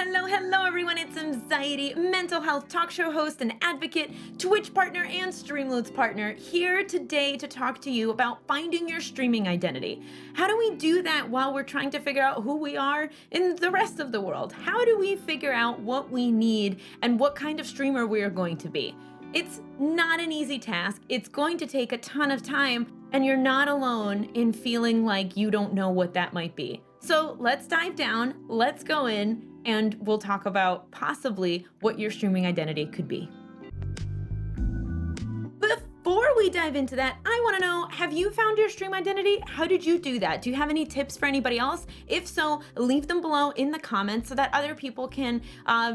Hello everyone, it's Mxiety, mental health talk show host and advocate, Twitch partner and Streamloots partner, here today to talk to you about finding your streaming identity. How do we do that while we're trying to figure out who we are in the rest of the world? How do we figure out what we need and what kind of streamer we are going to be? It's not an easy task, it's going to take a ton of time, and you're not alone in feeling like you don't know what that might be. So let's dive down, let's go in, and we'll talk about possibly what your streaming identity could be. Before we dive into that, I want to know, have you found your stream identity? How did you do that? Do you have any tips for anybody else? If so, leave them below in the comments so that other people can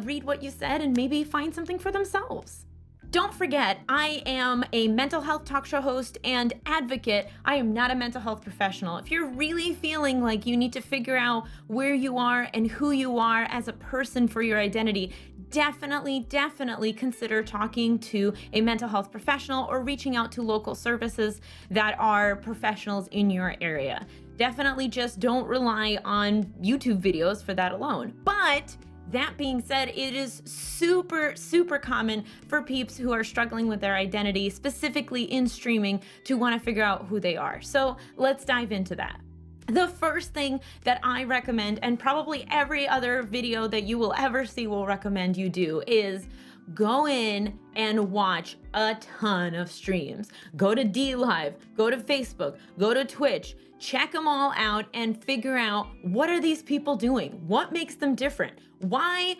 read what you said and maybe find something for themselves. Don't forget, I am a mental health talk show host and advocate. I am not a mental health professional. If you're really feeling like you need to figure out where you are and who you are as a person for your identity, definitely consider talking to a mental health professional or reaching out to local services that are professionals in your area. Definitely just don't rely on YouTube videos for that alone. But that being said, it is super common for peeps who are struggling with their identity, specifically in streaming, to want to figure out who they are. So let's dive into that. The first thing that I recommend, and probably every other video that you will ever see will recommend you do, is go in and watch a ton of streams. Go to DLive, go to Facebook, go to Twitch, check them all out and figure out, what are these people doing? What makes them different? Why,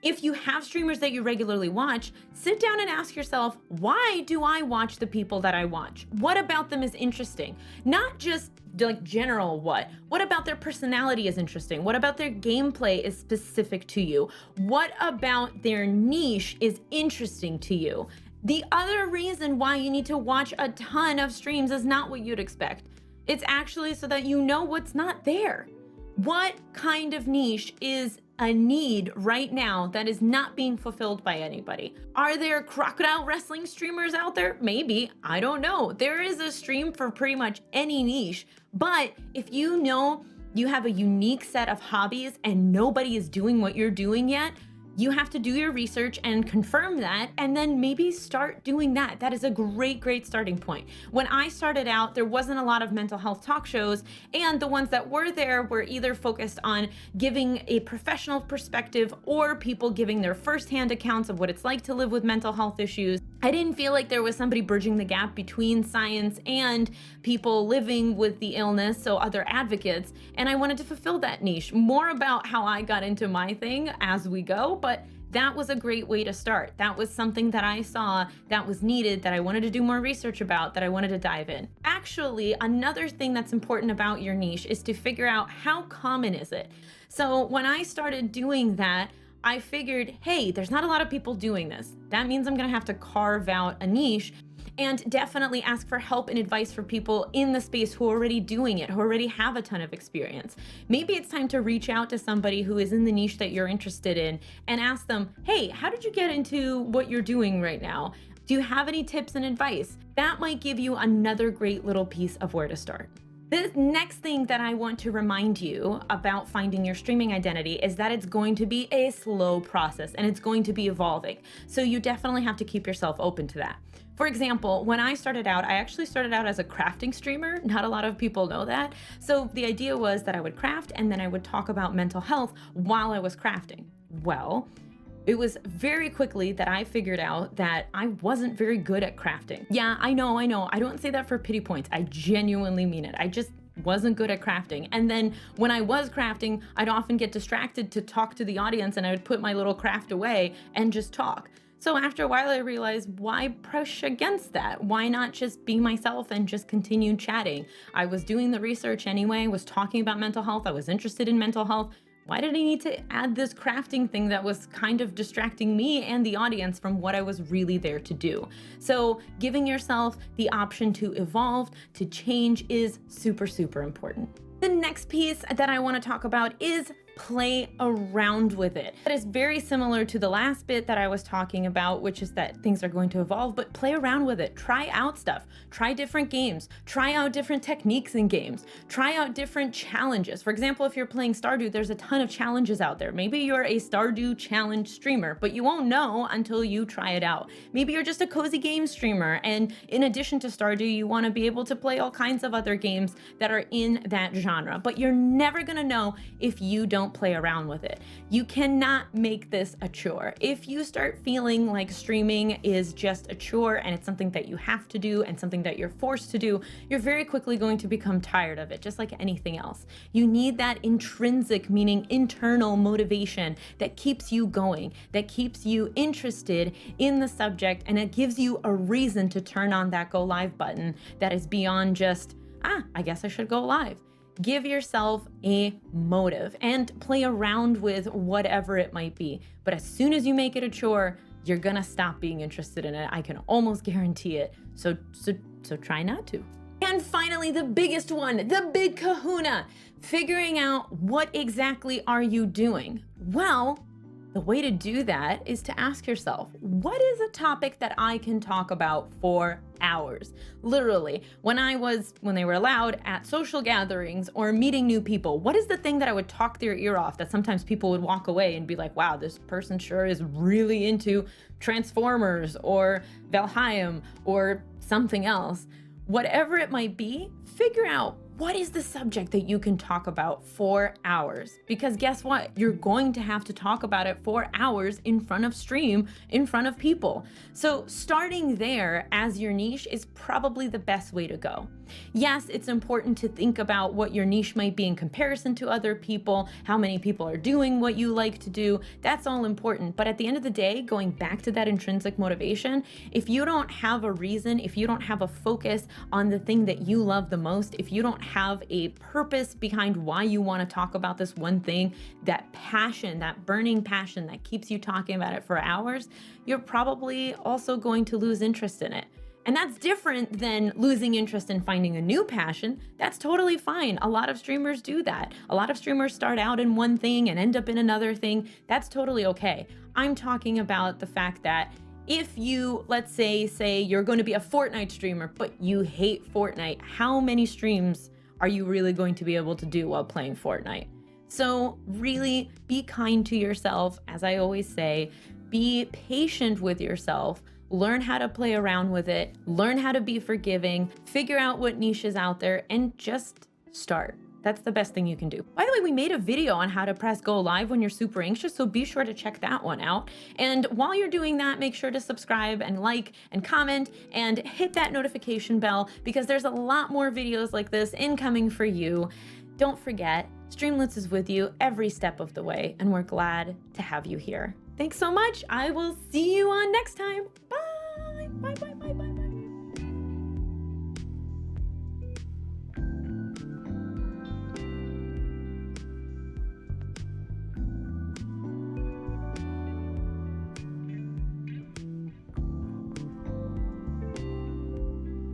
if you have streamers that you regularly watch, sit down and ask yourself, why do I watch the people that I watch? What about them is interesting? Not just like general what about their personality is interesting? What about their gameplay is specific to you? What about their niche is interesting to you? The other reason why you need to watch a ton of streams is not what you'd expect. It's actually so that you know what's not there. What kind of niche is a need right now that is not being fulfilled by anybody? Are there crocodile wrestling streamers out there? Maybe, I don't know. There is a stream for pretty much any niche, but if you know you have a unique set of hobbies and nobody is doing what you're doing yet, you have to do your research and confirm that, and then maybe start doing that. That is a great starting point. When I started out, there wasn't a lot of mental health talk shows, and the ones that were there were either focused on giving a professional perspective or people giving their firsthand accounts of what it's like to live with mental health issues. I didn't feel like there was somebody bridging the gap between science and people living with the illness, so other advocates, and I wanted to fulfill that niche. More about how I got into my thing as we go, but that was a great way to start. That was something that I saw that was needed, that I wanted to do more research about, that I wanted to dive in. Actually, another thing that's important about your niche is to figure out, how common is it? So when I started doing that, I figured, hey, there's not a lot of people doing this. That means I'm gonna have to carve out a niche, and definitely ask for help and advice for people in the space who are already doing it, who already have a ton of experience. Maybe it's time to reach out to somebody who is in the niche that you're interested in and ask them, hey, how did you get into what you're doing right now? Do you have any tips and advice? That might give you another great little piece of where to start. The next thing that I want to remind you about finding your streaming identity is that it's going to be a slow process and it's going to be evolving. So you definitely have to keep yourself open to that. For example, when I started out, I actually started out as a crafting streamer. Not a lot of people know that. So the idea was that I would craft and then I would talk about mental health while I was crafting. Well, it was very quickly that I figured out that I wasn't very good at crafting. Yeah, I know. I don't say that for pity points. I genuinely mean it. I just wasn't good at crafting. And then when I was crafting, I'd often get distracted to talk to the audience and I would put my little craft away and just talk. So after a while, I realized, why push against that? Why not just be myself and just continue chatting? I was doing the research anyway, was talking about mental health. I was interested in mental health. Why did I need to add this crafting thing that was kind of distracting me and the audience from what I was really there to do? So giving yourself the option to evolve, to change, is super important. The next piece that I want to talk about is play around with it. That is very similar to the last bit that I was talking about, which is that things are going to evolve, but play around with it. Try out stuff, try different games, try out different techniques in games, try out different challenges. For example, if you're playing Stardew, there's a ton of challenges out there. Maybe you're a Stardew challenge streamer, but you won't know until you try it out. Maybe you're just a cozy game streamer, and in addition to Stardew, you want to be able to play all kinds of other games that are in that genre, but you're never gonna know if you don't play around with it. You cannot make this a chore. If you start feeling like streaming is just a chore and it's something that you have to do and something that you're forced to do, you're very quickly going to become tired of it, just like anything else. You need that intrinsic, meaning internal motivation that keeps you going, that keeps you interested in the subject, and it gives you a reason to turn on that go live button that is beyond just, I guess I should go live. Give yourself a motive and play around with whatever it might be. But as soon as you make it a chore, you're gonna stop being interested in it. I can almost guarantee it. So try not to. And finally, the biggest one, the big kahuna, figuring out what exactly are you doing? Well, the way to do that is to ask yourself, what is a topic that I can talk about for hours? Literally, when they were allowed at social gatherings or meeting new people, what is the thing that I would talk their ear off that sometimes people would walk away and be like, wow, this person sure is really into Transformers or Valheim or something else. Whatever it might be, figure out what is the subject that you can talk about for hours? Because guess what? You're going to have to talk about it for hours in front of stream, in front of people. So starting there as your niche is probably the best way to go. Yes, it's important to think about what your niche might be in comparison to other people, how many people are doing what you like to do. That's all important. But at the end of the day, going back to that intrinsic motivation, if you don't have a reason, if you don't have a focus on the thing that you love the most, if you don't have a purpose behind why you want to talk about this one thing, that passion, that burning passion that keeps you talking about it for hours, you're probably also going to lose interest in it. And that's different than losing interest in finding a new passion. That's totally fine. A lot of streamers do that. A lot of streamers start out in one thing and end up in another thing. That's totally okay. I'm talking about the fact that if you, let's say you're going to be a Fortnite streamer, but you hate Fortnite, how many streams are you really going to be able to do while playing Fortnite? So really be kind to yourself. As I always say, be patient with yourself. Learn how to play around with it, learn how to be forgiving, figure out what niche is out there, and just start. That's the best thing you can do. By the way, we made a video on how to press go live when you're super anxious, so be sure to check that one out. And while you're doing that, make sure to subscribe and like and comment and hit that notification bell, because there's a lot more videos like this incoming for you. Don't forget, Streamlets is with you every step of the way, and we're glad to have you here. Thanks so much. I will see you on next time. Bye.